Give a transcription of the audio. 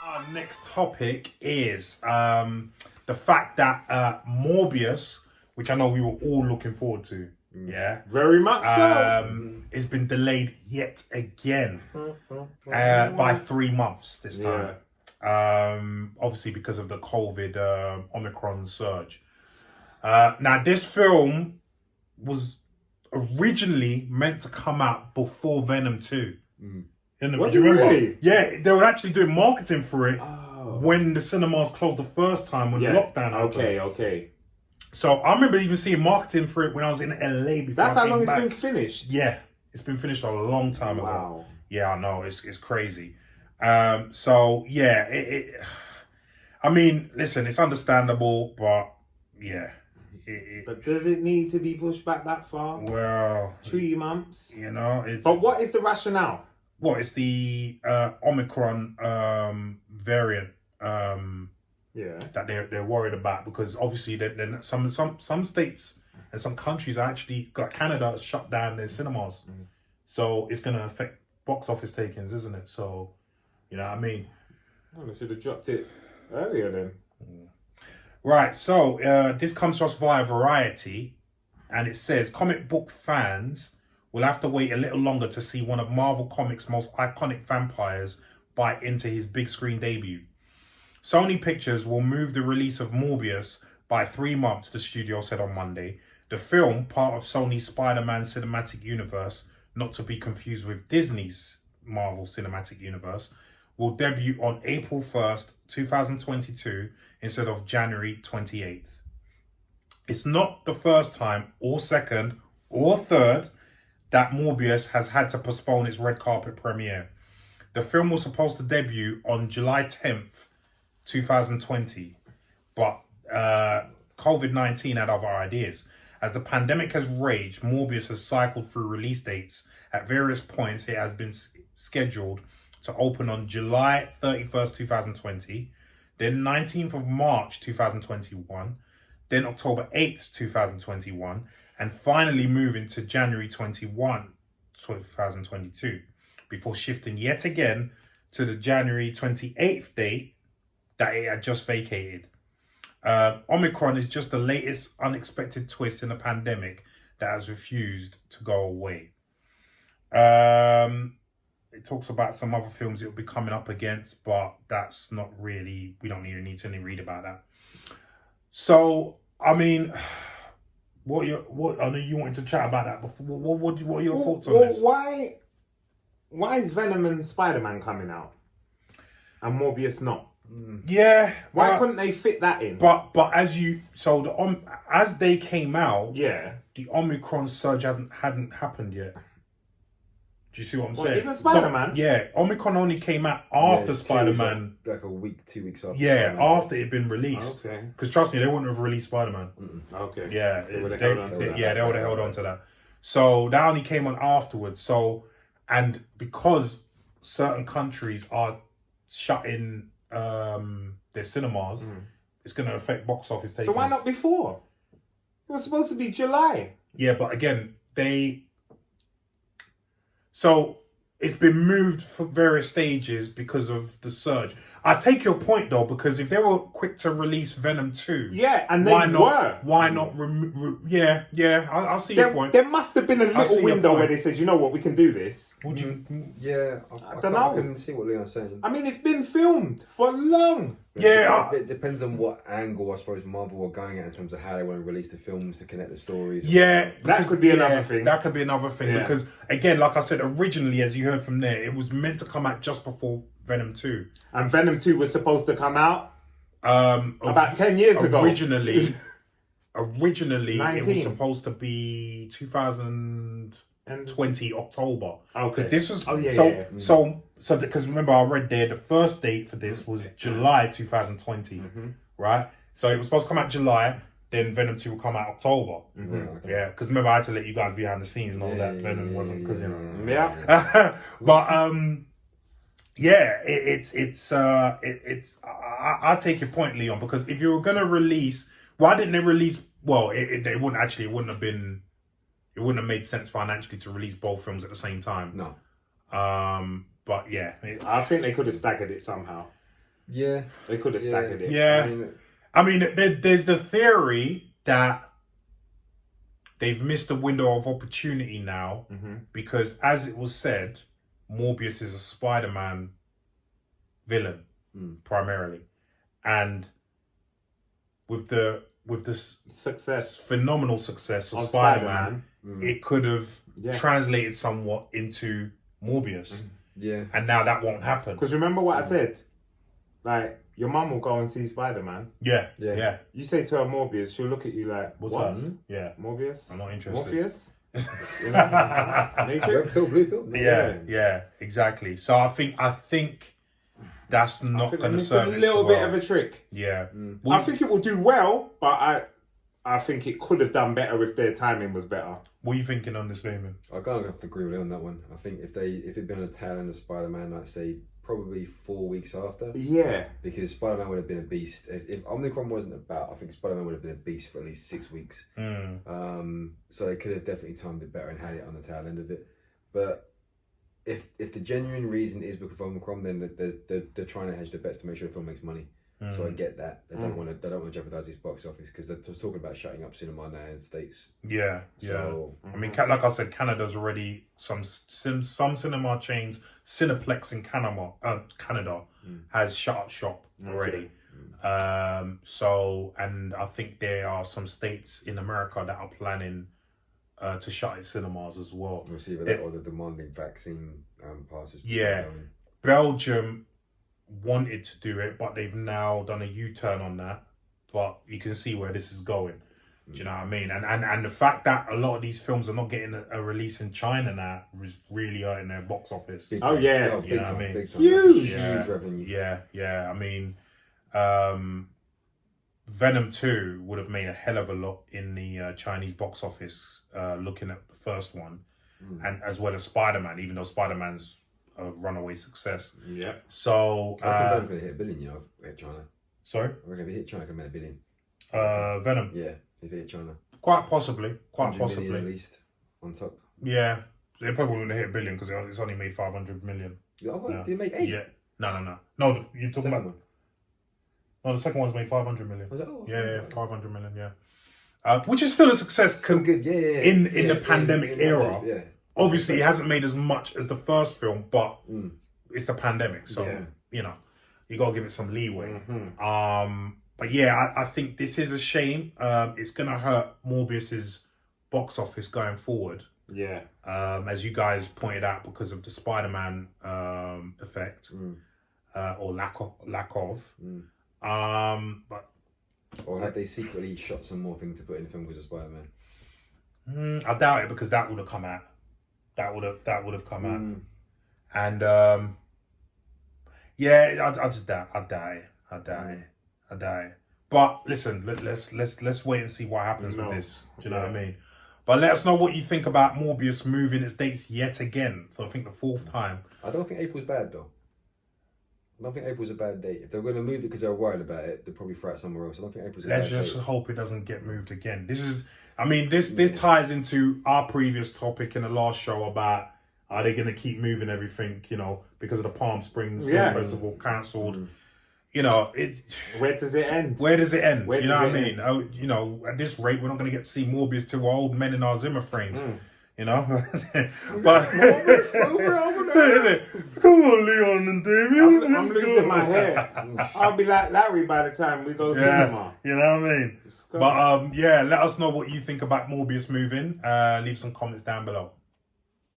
Our next topic is the fact that Morbius, which I know we were all looking forward to, Very much so. it's been delayed yet again by 3 months this time. Obviously because of the COVID Omicron surge. Now this film was originally meant to come out before Venom 2. Was it really? Yeah, they were actually doing marketing for it when the cinemas closed the first time when the lockdown happened. Okay. So I remember even seeing marketing for it when I was in LA before. That's how long it's been finished? Yeah, it's been finished a long time ago. Wow. Yeah, I know, it's crazy. So yeah, I mean, listen, it's understandable, but yeah. But does it need to be pushed back that far? Well, 3 months? You know, it's... But what is the rationale? Well, it's the Omicron variant that they're worried about, because obviously then some states and some countries are actually, like Canada, has shut down their cinemas, so it's going to affect box office takings, isn't it? So, you know what I mean? Well, they should have dropped it earlier then. Right, so this comes to us via Variety, and it says comic book fans will have to wait a little longer to see one of Marvel Comics' most iconic vampires bite into his big screen debut. Sony Pictures will move the release of Morbius by 3 months, the studio said on Monday. The film, part of Sony's Spider-Man Cinematic Universe, not to be confused with Disney's Marvel Cinematic Universe, will debut on April 1st, 2022, instead of January 28th. It's not the first time, or second, or third, that Morbius has had to postpone its red carpet premiere. The film was supposed to debut on July 10th, 2020, but COVID-19 had other ideas. As the pandemic has raged, Morbius has cycled through release dates. At various points, it has been scheduled to open on July 31st, 2020, then 19th of March, 2021, then October 8th, 2021, and finally moving to January 21, 2022, before shifting yet again to the January 28th date that it had just vacated. Omicron is just the latest unexpected twist in a pandemic that has refused to go away. It talks about some other films it will be coming up against, but that's not really, we don't even need to read about that. So, I mean, I know you wanted to chat about that before. What are your thoughts on this? Why is Venom and Spider-Man coming out and Morbius not? Yeah. Why couldn't they fit that in? But as they came out, the Omicron surge hadn't happened yet. Do you see what I'm saying? Even Spider-Man? So, Omicron only came out after Spider-Man. Like a week, 2 weeks after. Yeah, after it had been released. Okay. Because trust me, they wouldn't have released Spider-Man. Okay. Yeah, they would have held on to that. Yeah, they would have held on to that. So that only came on afterwards. So, and because certain countries are shutting their cinemas, it's going to affect box office takings. So why not before? It was supposed to be July. Yeah, but again, so it's been moved for various stages because of the surge. I take your point though, because if they were quick to release Venom 2, and they were. Why not? I'll see your point. There must have been a little window where they said, you know what, we can do this. Would you? Yeah, I don't know. I can see what Leon's saying. I mean, it's been filmed for long. Yeah, it depends on what angle, I suppose, Marvel are going at in terms of how they want to release the films to connect the stories. Yeah, that could be another thing. That could be another thing because, again, like I said, originally, as you heard from there, it was meant to come out just before Venom 2. And Venom 2 was supposed to come out about 10 years ago. Originally, it 19. was supposed to be 2020 October. Okay. Because this was So because remember I read there the first date for this was July 2020, right? So it was supposed to come out July, then Venom 2 will come out October. Yeah, because remember I had to let you guys behind the scenes know that Venom wasn't, because you know. Yeah. But I take your point, Leon, because if you were gonna release, why didn't they release? Well, it wouldn't have made sense financially to release both films at the same time. No. But yeah, I think they could have staggered it somehow. Yeah. They could have staggered it. Yeah. I mean, there's a theory that they've missed a window of opportunity now because, as it was said, Morbius is a Spider-Man villain primarily, and with the phenomenal success of Spider-Man, it could have translated somewhat into Morbius. Yeah. And now that won't happen. Because remember what I said? Like, your mum will go and see Spider-Man. Yeah. You say to her Morbius, she'll look at you like, what? Yeah. Morbius? I'm not interested. Morpheus? Matrix? Red pill, blue pill? Yeah, exactly. So I think that's not going to serve a little bit of a trick. Yeah. I think it will do well, but I think it could have done better if their timing was better. What are you thinking on this, Damien? I kind of have to agree with you on that one. I think if it'd been on the tail end of Spider-Man, I'd say probably 4 weeks after. Yeah. Because Spider-Man would have been a beast. If Omicron wasn't about, I think Spider-Man would have been a beast for at least 6 weeks. So they could have definitely timed it better and had it on the tail end of it. But if the genuine reason is because of Omicron, then they're trying to hedge the bets to make sure the film makes money. So I get that. They don't want to jeopardize his box office because they're talking about shutting up cinema now in the States. Yeah. I mean, like I said, Canada's already some cinema chains. Cineplex in Canada has shut up shop already. So, and I think there are some states in America that are planning to shut its cinemas as well. We'll see that or the demanding vaccine passes. Yeah, Belgium wanted to do it, but they've now done a U-turn on that. But you can see where this is going. Do you know what I mean? And the fact that a lot of these films are not getting a release in China now is really hurting their box office. Oh yeah, big you know time, what I mean? big time. Huge revenue. Yeah. I mean, Venom 2 would have made a hell of a lot in the Chinese box office, looking at the first one, and as well as Spider-Man, even though Spider-Man's a runaway success. Yeah. So I reckon Venom could hit $1 billion, if it hit China. Sorry? I reckon if it hit China, it could make $1 billion. Venom? Yeah, if it hit China. Quite possibly. 100 million at least, on top. Yeah. It probably wouldn't hit $1 billion because it's only made 500 million. Did it make 8? Yeah. No. No, you're talking about... one. No, the second one's made 500 million. Was it? Yeah, 500 million, yeah. Which is still a success good, in the pandemic era. Yeah. Obviously, it hasn't made as much as the first film, but it's the pandemic, so you know you gotta give it some leeway. But yeah, I think this is a shame. It's gonna hurt Morbius's box office going forward. Yeah. As you guys pointed out, because of the Spider-Man effect or lack of. But or had they secretly shot some more things to put in the film because of Spider-Man? I doubt it because that would have come out. That would have come out. And yeah, I just doubt. I doubt it. But listen, let's wait and see what happens with this. Do you know what I mean? But let us know what you think about Morbius moving its dates yet again for I think the 4th time. I don't think April's bad though. I don't think April's a bad date. If they're going to move it because they're worried about it, they'll probably throw it somewhere else. I don't think April's a bad date. Let's just hope it doesn't get moved again. This ties into our previous topic in the last show about are they going to keep moving everything, because of the Palm Springs Film Festival cancelled. Where does it end? Where does it end? You know what I mean? Oh, at this rate, we're not going to get to see Morbius till we're old men in our Zimmer frames. But come on, Leon and Damien. I'm losing my hair. I'll be like Larry by the time we go cinema. You know what I mean? But let us know what you think about Morbius moving. Leave some comments down below.